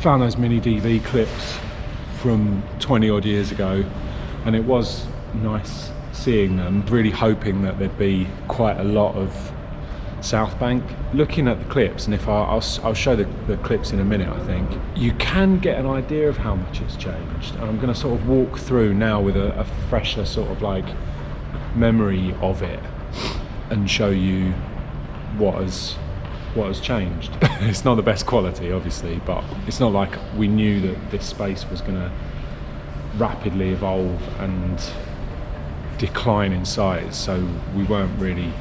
found those MiniDV clips from 20 odd years ago, and it was nice seeing them. Really hoping that there'd be quite a lot of Southbank. Looking at the clips, and if I'll show the clips in a minute, I think you can get an idea of how much it's changed. And I'm going to sort of walk through now with a fresher sort of like memory of it and show you what has changed. It's not the best quality, obviously, but it's not like we knew that this space was going to rapidly evolve and decline in size, so we weren't really,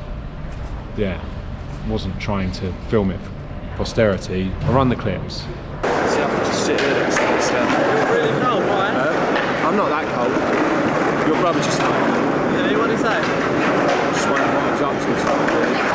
wasn't trying to film it for posterity. I'll run the clips. See, I can just sit here next to this. You're really cold, right? I'm not that cold. Your brother just like, yeah, what did he say? Just wondering what I was up to something.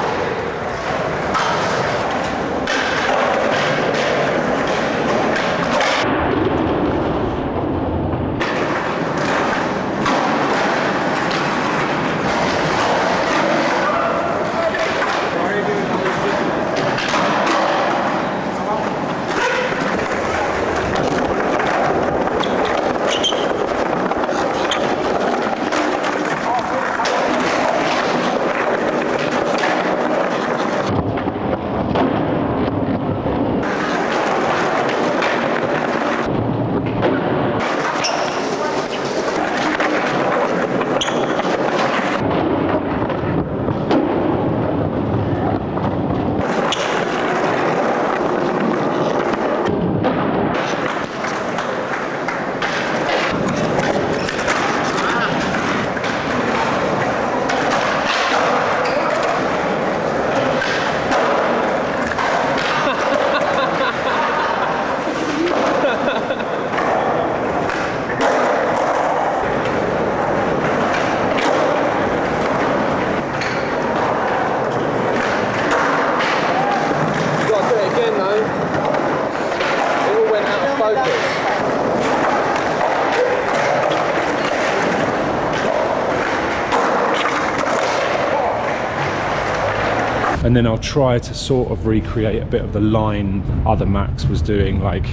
And then I'll try to sort of recreate a bit of the line other Max was doing, like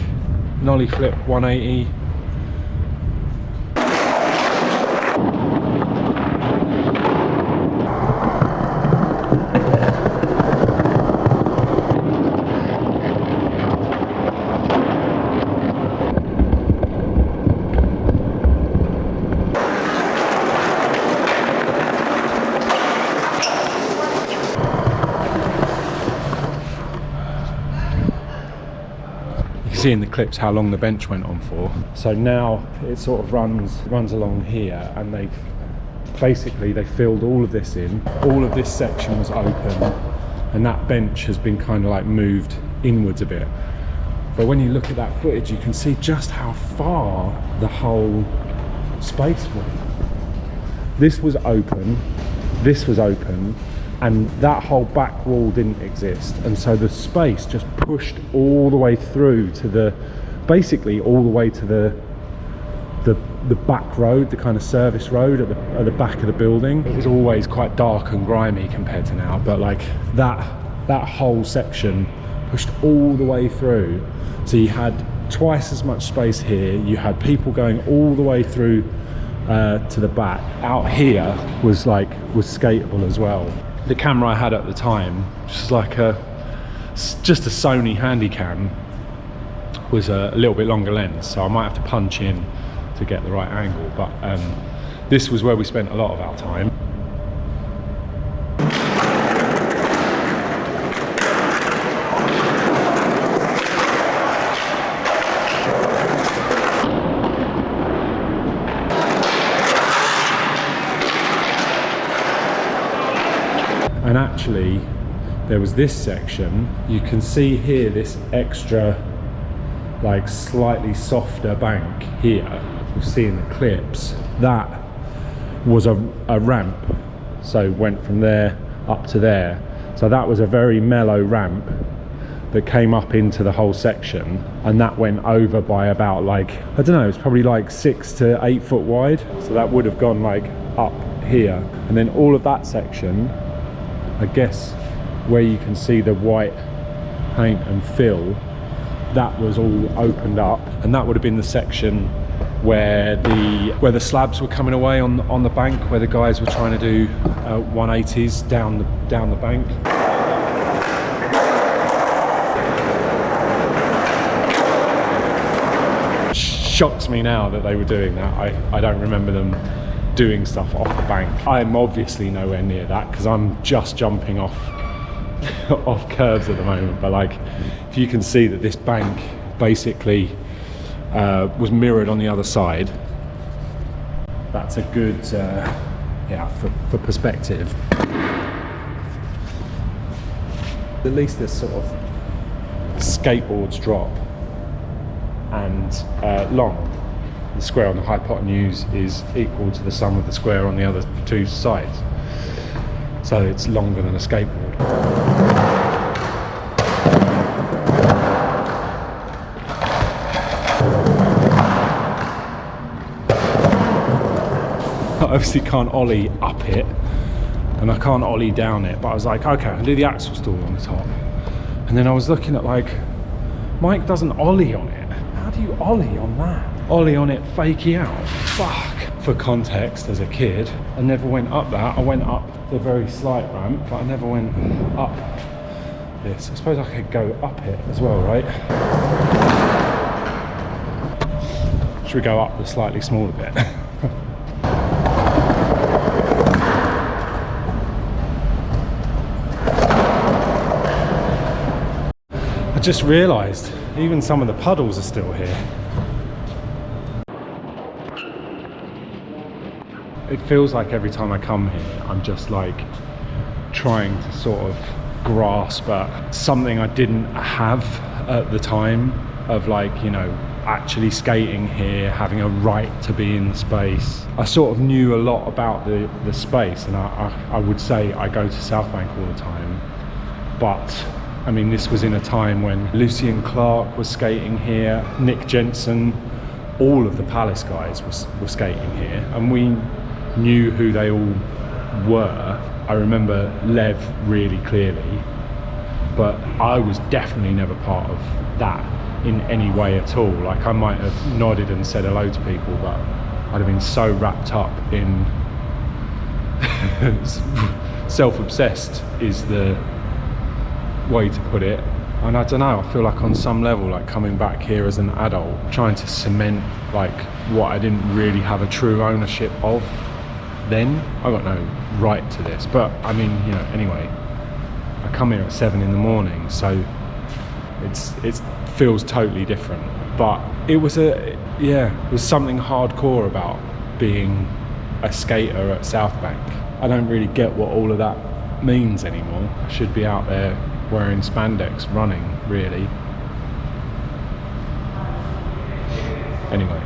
nollie flip 180. See in the clips how long the bench went on for. So now it sort of runs along here, and they filled all of this in. All of this section was open, and that bench has been kind of like moved inwards a bit. But when you look at that footage, you can see just how far the whole space went. This was open, and that whole back wall didn't exist, and so the space just pushed all the way through to basically all the way to the back road, the kind of service road at the back of the building. It was always quite dark and grimy compared to now, but like that whole section pushed all the way through. So you had twice as much space here. You had people going all the way through to the back. Out here was skatable as well. The camera I had at the time, just a Sony Handycam, was a little bit longer lens, so I might have to punch in to get the right angle, but this was where we spent a lot of our time. And actually, there was this section. You can see here this extra, like slightly softer bank here. You see in the clips. That was a ramp. So went from there up to there. So that was a very mellow ramp that came up into the whole section. And that went over by about like, I don't know, it's probably like 6 to 8 foot wide. So that would have gone like up here. And then all of that section, I guess where you can see the white paint and fill, that was all opened up, and that would have been the section where the slabs were coming away on the bank, where the guys were trying to do 180s down the bank. Shocks me now that they were doing that. I don't remember them doing stuff off the bank. I'm obviously nowhere near that because I'm just jumping off off curves at the moment, but like, if you can see that this bank basically was mirrored on the other side, that's a good yeah, for perspective. At least this sort of skateboards drop and long. The square on the hypotenuse is equal to the sum of the square on the other two sides, so it's longer than a skateboard. I obviously can't ollie up it and I can't ollie down it, but I was like, okay, I can do the axle stall on the top. And then I was looking at, like, Mike doesn't ollie on it. How do you ollie on that? Ollie on it, fakey out. Fuck. For context, as a kid, I never went up that. I went up the very slight ramp, but I never went up this. I suppose I could go up it as well, right? Should we go up the slightly smaller bit? I just realised even some of the puddles are still here. It feels like every time I come here, I'm just like trying to sort of grasp at something I didn't have at the time, of like, you know, actually skating here, having a right to be in the space. I sort of knew a lot about the space, and I would say I go to Southbank all the time, but I mean, this was in a time when Lucien Clark was skating here, Nick Jensen, all of the Palace guys were skating here, and we knew who they all were. I remember Lev really clearly, but I was definitely never part of that in any way at all. Like, I might have nodded and said hello to people, but I'd have been so wrapped up in self-obsessed is the way to put it. And I don't know, I feel like on some level, like coming back here as an adult, trying to cement like what I didn't really have a true ownership of then. I got no right to this, but I mean, you know, anyway, I come here at 7 in the morning, so it feels totally different. But it was something hardcore about being a skater at Southbank. I don't really get what all of that means anymore. I should be out there wearing spandex running, really. Anyway.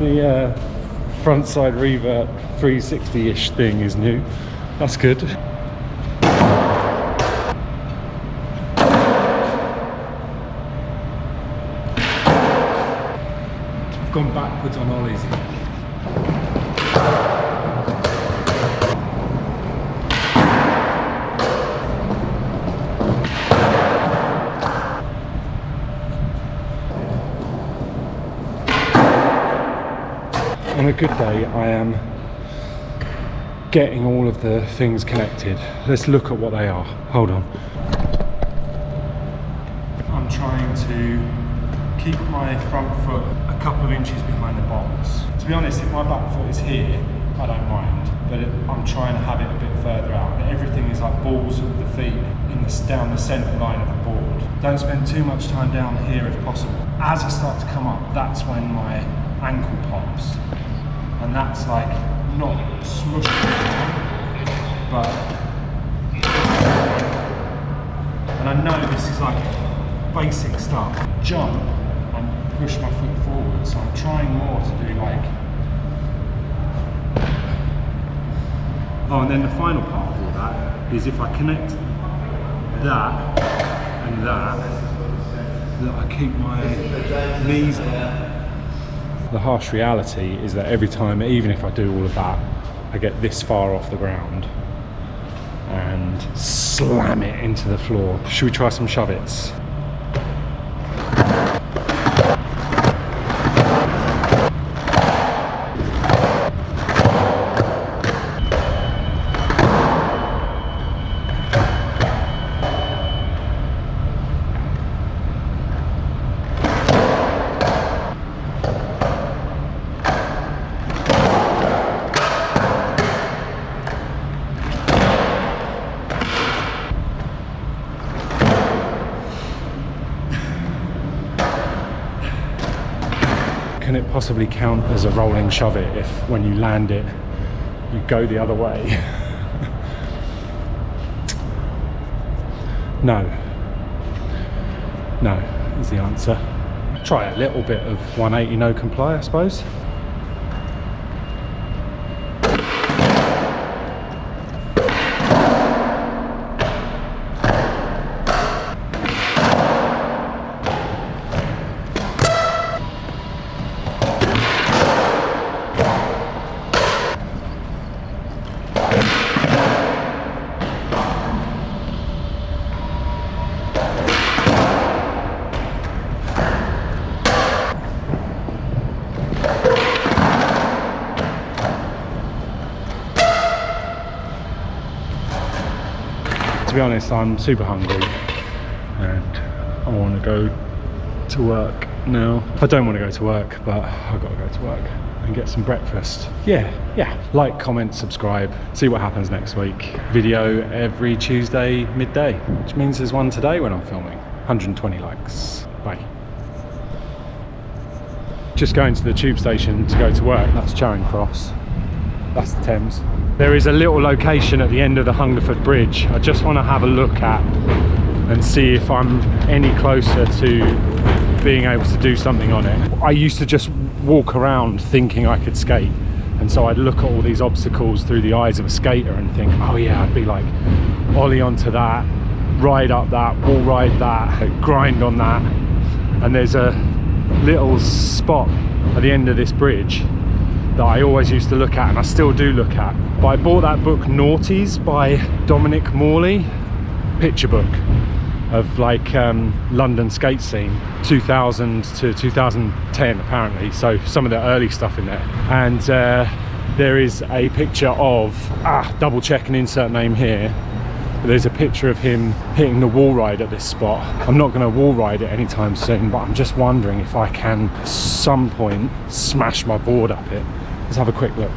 The front side revert 360-ish thing is new. That's good. I've gone backwards on ollies again. On a good day, I am getting all of the things connected. Let's look at what they are. Hold on. I'm trying to keep my front foot a couple of inches behind the bolts. To be honest, if my back foot is here, I don't mind, but I'm trying to have it a bit further out. Everything is like balls of the feet down the centre line of the board. Don't spend too much time down here if possible. As I start to come up, that's when my ankle pops. And that's like not smushed, but, and I know this is like basic stuff. Jump and push my foot forward, so I'm trying more to do like, oh, and then the final part of all that is if I connect that and that, that I keep my knees up. The harsh reality is that every time, even if I do all of that, I get this far off the ground and slam it into the floor. Should we try some shove-its? Can it possibly count as a rolling shove-it if when you land it, you go the other way? No. No is the answer. Try a little bit of 180 no comply, I suppose. To be honest, I'm super hungry and I want to go to work now. I don't want to go to work, but I've got to go to work and get some breakfast. Yeah, like, comment, subscribe, see what happens next week. Video every Tuesday midday, which means there's one today when I'm filming. 120 likes. Bye. Just going to the tube station to go to work. That's Charing Cross. That's the Thames. There is a little location at the end of the Hungerford Bridge I just want to have a look at and see if I'm any closer to being able to do something on it. I used to just walk around thinking I could skate, and so I'd look at all these obstacles through the eyes of a skater and think, oh yeah, I'd be like ollie onto that, ride up that, wall ride that, grind on that. And there's a little spot at the end of this bridge that I always used to look at, and I still do look at. But I bought that book Noughties by Dominic Morley, picture book of like London skate scene 2000 to 2010 apparently, so some of the early stuff in there. And there is a picture of, double check and insert name here, there's a picture of him hitting the wall ride at this spot. I'm not going to wall ride it anytime soon, but I'm just wondering if I can at some point smash my board up it. Let's have a quick look.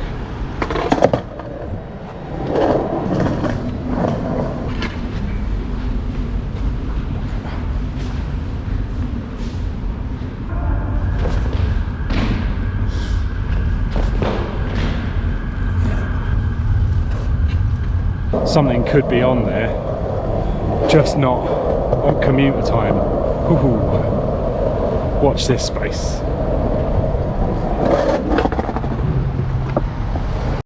Something could be on there, just not on commuter time. Ooh. Watch this space.